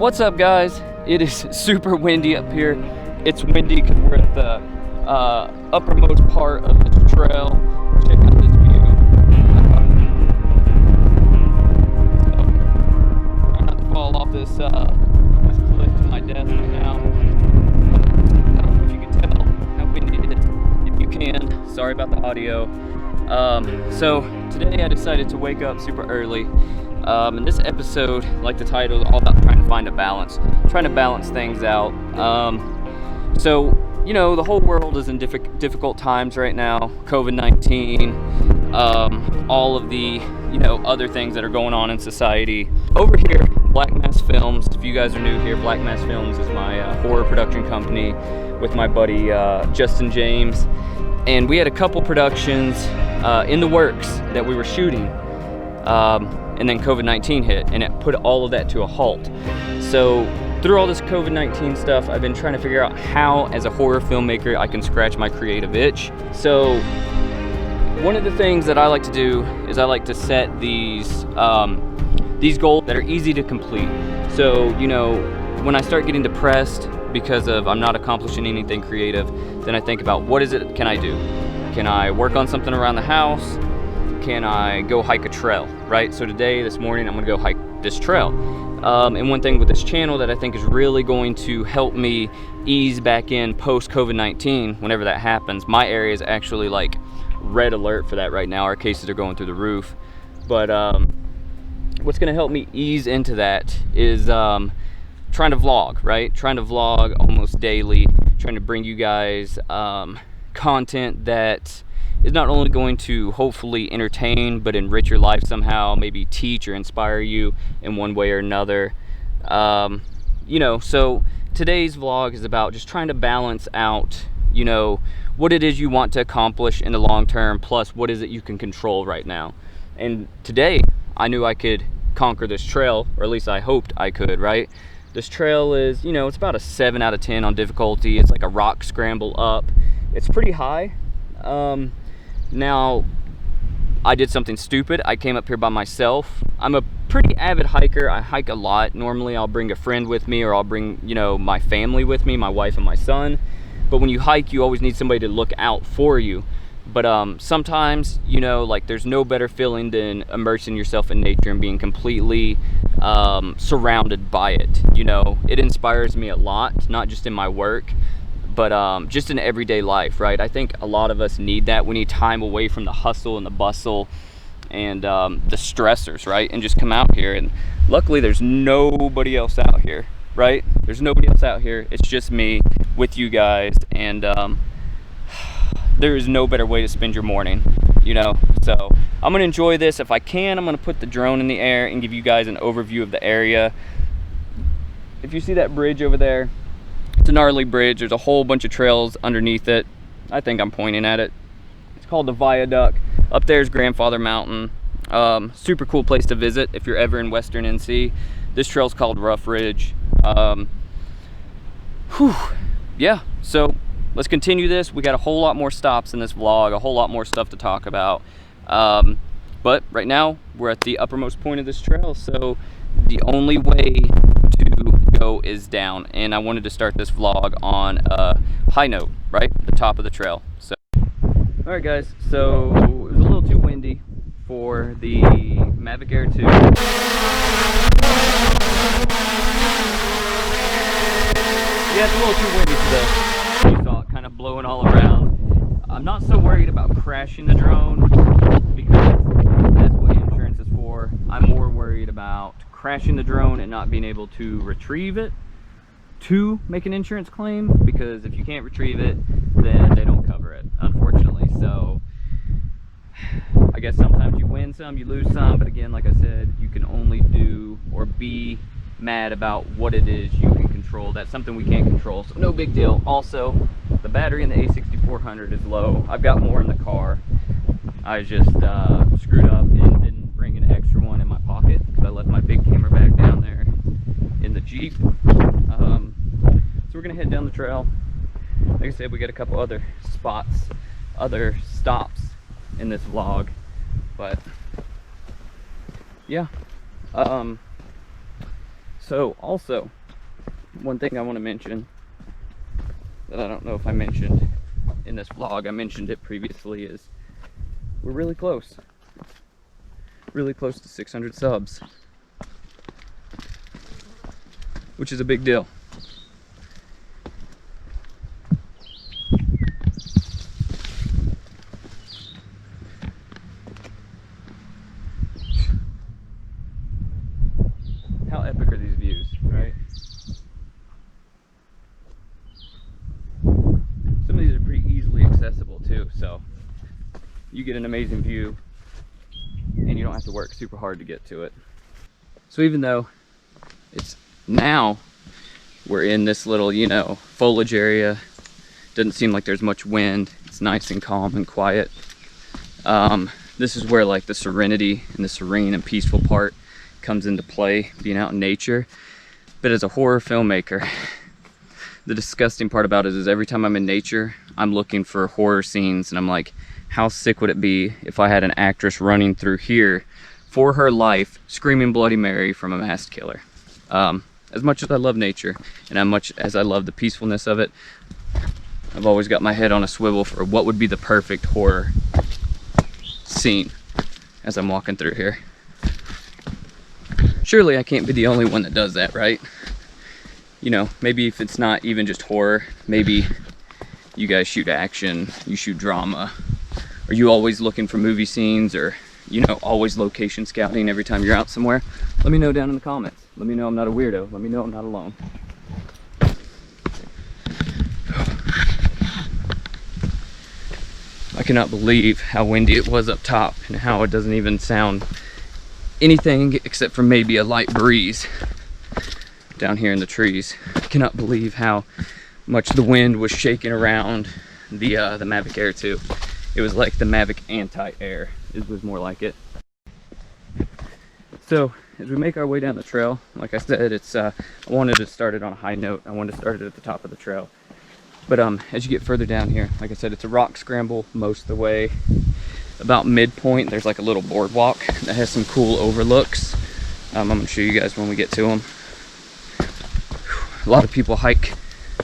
What's up, guys? It is super windy up here. It's windy because we're at the uppermost part of this trail. Check out this view. Trying not to fall off this cliff to my death right now. I don't know if you can tell how windy it is. If you can, sorry about the audio. So today I decided to wake up super early. And this episode, like the title, is all about trying to find a balance, trying to balance things out. So, you know, the whole world is in difficult times right now. COVID-19, all of the, you know, other things that are going on in society. Over here, Black Mass Films, if you guys are new here, Black Mass Films is my horror production company with my buddy Justin James. And we had a couple productions in the works that we were shooting. And then COVID-19 hit, and it put all of that to a halt. So through all this COVID-19 stuff, I've been trying to figure out how, as a horror filmmaker, I can scratch my creative itch. So one of the things that I like to do is I like to set these goals that are easy to complete. So, you know, when I start getting depressed because of I'm not accomplishing anything creative, then I think about what is it can I do? Can I work on something around the house? Can I go hike a trail, right? So this morning, I'm gonna go hike this trail. And one thing with this channel that I think is really going to help me ease back in post COVID-19, whenever that happens. My area is actually like red alert for that right now. Our cases are going through the roof. But what's gonna help me ease into that is trying to vlog, right? Trying to vlog almost daily, trying to bring you guys content that is not only going to hopefully entertain, but enrich your life somehow, maybe teach or inspire you in one way or another. You know, so today's vlog is about just trying to balance out, you know, what it is you want to accomplish in the long term, plus what is it you can control right now. And today, I knew I could conquer this trail, or at least I hoped I could, right? This trail is, you know, it's about a 7 out of 10 on difficulty. It's like a rock scramble up. It's pretty high. Now, I did something stupid. I came up here by myself. I'm a pretty avid hiker. I hike a lot. Normally, I'll bring a friend with me, or I'll bring, you know, my family with me, my wife and my son. But when you hike, you always need somebody to look out for you. But sometimes, you know, like there's no better feeling than immersing yourself in nature and being completely surrounded by it. You know, it inspires me a lot, not just in my work, but just in everyday life, right? I think a lot of us need that. We need time away from the hustle and the bustle and the stressors, right? And just come out here. And luckily, there's nobody else out here, right? There's nobody else out here. It's just me with you guys. And there is no better way to spend your morning, you know? So I'm gonna enjoy this. If I can, I'm gonna put the drone in the air and give you guys an overview of the area. If you see that bridge over there, it's a gnarly bridge. There's a whole bunch of trails underneath it. I think I'm pointing at it. It's called the Viaduct. Up there's Grandfather Mountain. Super cool place to visit if you're ever in Western NC. This trail's called Rough Ridge. Yeah, so let's continue this. We got a whole lot more stops in this vlog, a whole lot more stuff to talk about. But right now, we're at the uppermost point of this trail, so the only way to go is down, and I wanted to start this vlog on a high note, right? The top of the trail. So, all right, guys. So it was a little too windy for the Mavic Air 2. Yeah, it's a little too windy for this. You saw it kind of blowing all around. I'm not so worried about crashing the drone because that's what insurance is for. I'm more worried about crashing the drone and not being able to retrieve it to make an insurance claim, because if you can't retrieve it, then they don't cover it, unfortunately. So I guess sometimes you win some, you lose some, but again, like I said, you can only do or be mad about what it is you can control. That's something we can't control, so no big deal. Also, the battery in the A6400 is low. I've got more in the car. I just screwed up and didn't bring an extra one in my pocket because I left my big camera bag down there in the Jeep. So we're gonna head down the trail. Like I said, we got a couple other stops in this vlog, but yeah. So also, one thing I want to mention that I don't know if I mentioned in this vlog, I mentioned it previously, is we're really close to 600 subs, which is a big deal. How epic are these views, right? Some of these are pretty easily accessible too, so you get an amazing view and you don't have to work super hard to get to it. So even though it's now we're in this little, you know, foliage area, doesn't seem like there's much wind, it's nice and calm and quiet. This is where like the serenity and the serene and peaceful part comes into play, being out in nature. But as a horror filmmaker, the disgusting part about it is every time I'm in nature, I'm looking for horror scenes, and I'm like, how sick would it be if I had an actress running through here for her life, screaming Bloody Mary from a masked killer. As much as I love nature, and as much as I love the peacefulness of it, I've always got my head on a swivel for what would be the perfect horror scene as I'm walking through here. Surely I can't be the only one that does that, right? You know, maybe if it's not even just horror, maybe you guys shoot action, you shoot drama. Are you always looking for movie scenes, or, you know, always location scouting every time you're out somewhere? Let me know down in the comments. Let me know I'm not a weirdo. Let me know I'm not alone. I cannot believe how windy it was up top and how it doesn't even sound anything except for maybe a light breeze down here in the trees. I cannot believe how much the wind was shaking around the Mavic Air too. It was like the Mavic anti-air. It was more like it. So as we make our way down the trail, like I said, it's I wanted to start it on a high note. I wanted to start it at the top of the trail. But as you get further down here, like I said, it's a rock scramble most of the way. About midpoint, there's like a little boardwalk that has some cool overlooks. I'm gonna show you guys when we get to them. A lot of people hike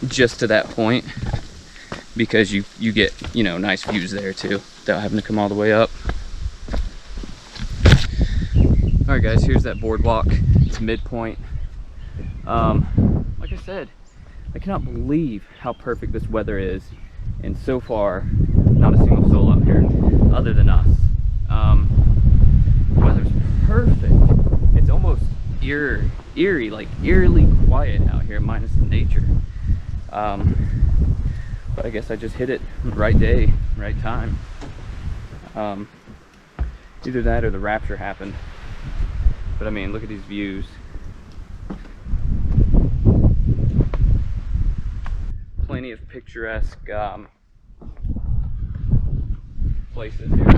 just to that point because you get, you know, nice views there too, without having to come all the way up. All right guys, here's that boardwalk. It's midpoint. Like I said, I cannot believe how perfect this weather is, and so far not a single soul out here other than us. The weather's perfect. It's almost eerie, like eerily quiet out here, minus the nature. But I guess I just hit it right day, right time. Either that or the rapture happened. But I mean, look at these views. Plenty of picturesque places here.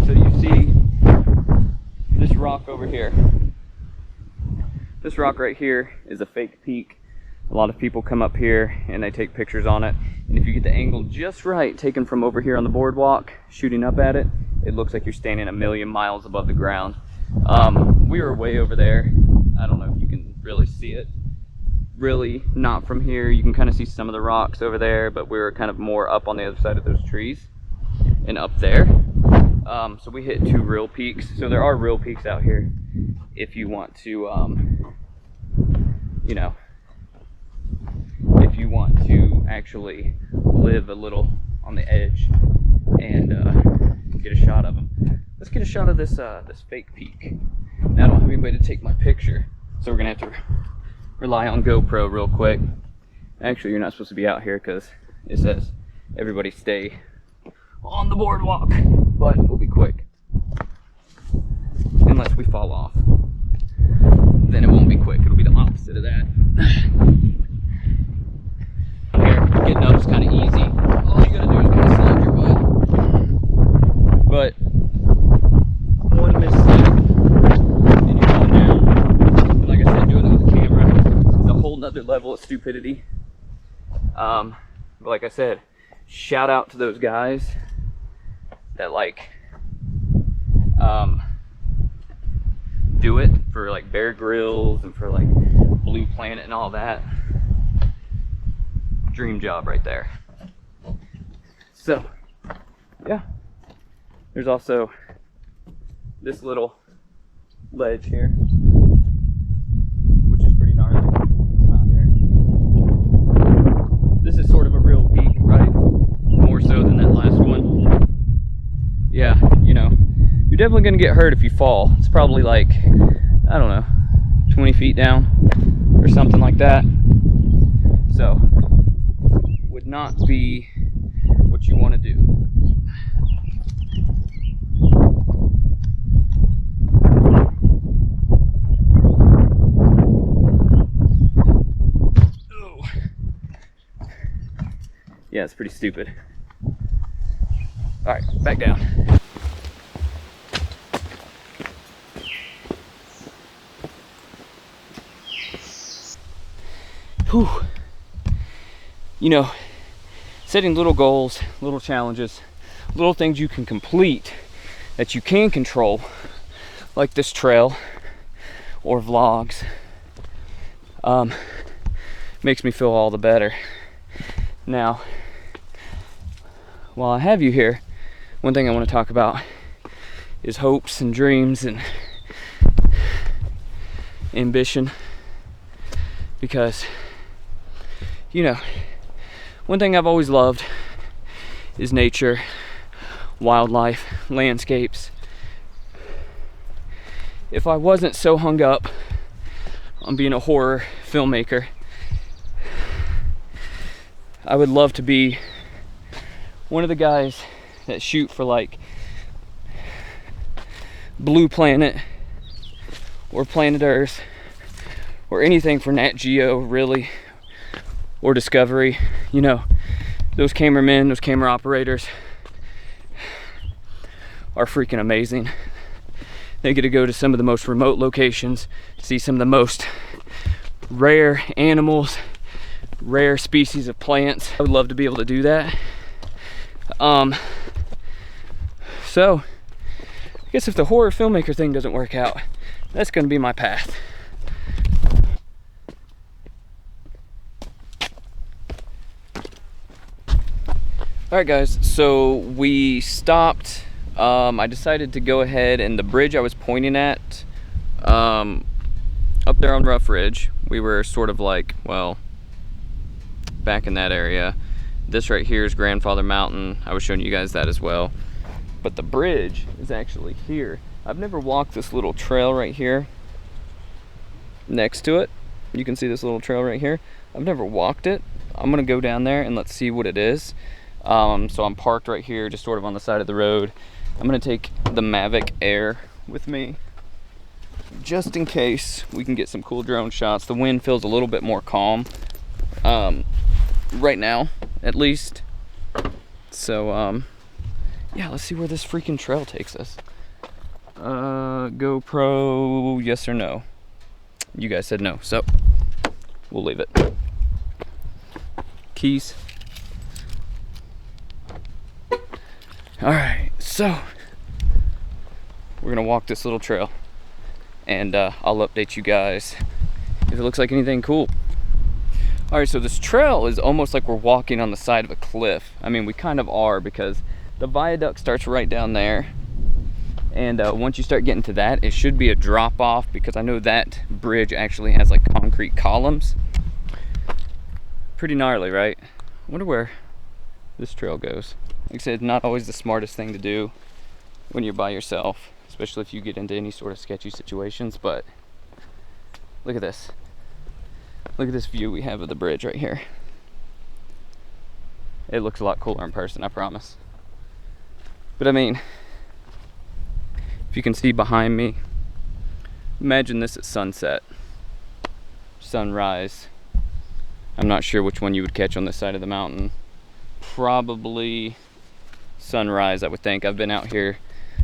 So you see this rock over here. This rock right here is a fake peak. A lot of people come up here and they take pictures on it. And if you get the angle just right, taken from over here on the boardwalk, shooting up at it, it looks like you're standing a million miles above the ground. We were way over there. I don't know if you can really see it. Really not from here. You can kind of see some of the rocks over there, but we were kind of more up on the other side of those trees and up there. So we hit two real peaks. So there are real peaks out here if you want to, you know, if you want to actually live a little on the edge and get a shot of them. Let's get a shot of this this fake peak. Now I don't have anybody to take my picture, so we're gonna have to rely on GoPro real quick. Actually, you're not supposed to be out here because it says everybody stay on the boardwalk, but we'll be quick. Unless we fall off, then it won't be quick. It'll be the opposite of that. Here, getting up's kind of easy. All you gotta do is kind of slide your butt. But one misstep, and you're going down. And like I said, doing it with the camera is a whole nother level of stupidity. But like I said, shout out to those guys that like do it for like Bear Grylls and for like Blue Planet and all that. Dream job right there. So yeah, there's also this little ledge here, which is pretty gnarly. Come out here. This is sort of a real peak, right? More so than that last one. Yeah, you know, you're definitely gonna get hurt if you fall. It's probably like, I don't know, 20 feet down or something like that. So, would not be what you want to do. Oh. Yeah, it's pretty stupid. All right, back down. Whew. You know, setting little goals, little challenges, little things you can complete that you can control, like this trail or vlogs, makes me feel all the better. Now, while I have you here, one thing I want to talk about is hopes and dreams and ambition, because, you know, one thing I've always loved is nature, wildlife, landscapes. If I wasn't so hung up on being a horror filmmaker, I would love to be one of the guys that shoot for like Blue Planet or Planet Earth or anything for Nat Geo, really, or Discovery. You know, those cameramen, those camera operators are freaking amazing. They get to go to some of the most remote locations, see some of the most rare animals, rare species of plants. I would love to be able to do that. So I guess if the horror filmmaker thing doesn't work out, that's going to be my path. Alright guys, so we stopped. I decided to go ahead, and the bridge I was pointing at, up there on Rough Ridge, we were sort of like, well, back in that area. This right here is Grandfather Mountain. I was showing you guys that as well. But the bridge is actually here. I've never walked this little trail right here next to it. You can see this little trail right here. I've never walked it. I'm gonna go down there and let's see what it is. So I'm parked right here, just sort of on the side of the road. I'm gonna take the Mavic Air with me, just in case we can get some cool drone shots. The wind feels a little bit more calm, right now, at least. So, yeah, let's see where this freaking trail takes us. GoPro, yes or no? You guys said no, so we'll leave it. Keys. Alright, so we're gonna walk this little trail, and I'll update you guys if it looks like anything cool. Alright, so this trail is almost like we're walking on the side of a cliff. I mean, we kind of are, because the viaduct starts right down there, and once you start getting to that, it should be a drop off, because I know that bridge actually has like concrete columns. Pretty gnarly, right? I wonder where this trail goes. Like I said, not always the smartest thing to do when you're by yourself, especially if you get into any sort of sketchy situations, but look at this. Look at this view we have of the bridge right here. It looks a lot cooler in person, I promise. But I mean, if you can see behind me, imagine this at sunset, sunrise. I'm not sure which one you would catch on this side of the mountain. Probably sunrise, I would think. I've been out here.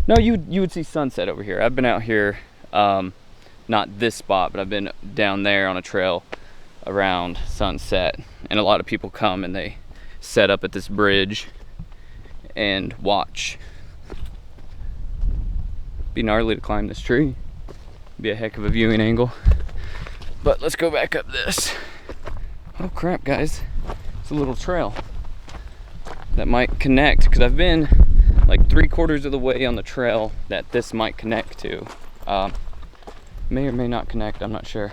No, you would see sunset over here. I've been out here, not this spot, but I've been down there on a trail around sunset, and a lot of people come and they set up at this bridge and watch. Be gnarly to climb this tree. Be a heck of a viewing angle. But let's go back up this. Oh crap, guys. It's a little trail that might connect, because I've been like 3/4 of the way on the trail that this might connect to. May or may not connect, I'm not sure.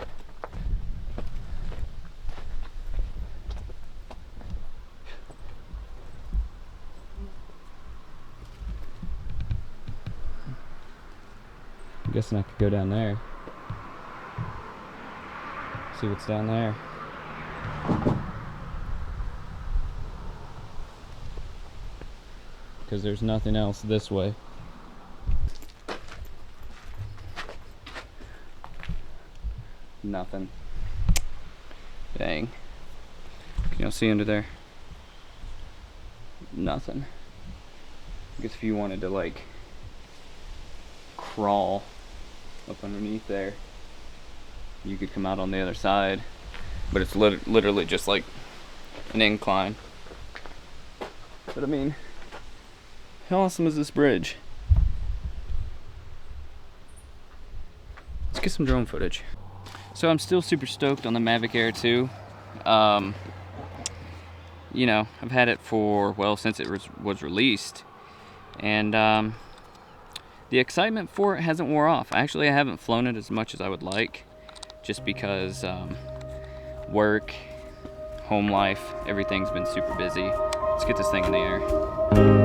I'm guessing I could go down there. See what's down there. Because there's nothing else this way. Nothing. Dang. Can y'all see under there? Nothing. I guess if you wanted to like crawl up underneath there, you could come out on the other side, but it's literally just like an incline. But I mean, how awesome is this bridge? Let's get some drone footage. So I'm still super stoked on the Mavic Air 2. You know, I've had it for, well, since it was released, and the excitement for it hasn't wore off. Actually, I haven't flown it as much as I would like, just because work, home life, everything's been super busy. Let's get this thing in the air.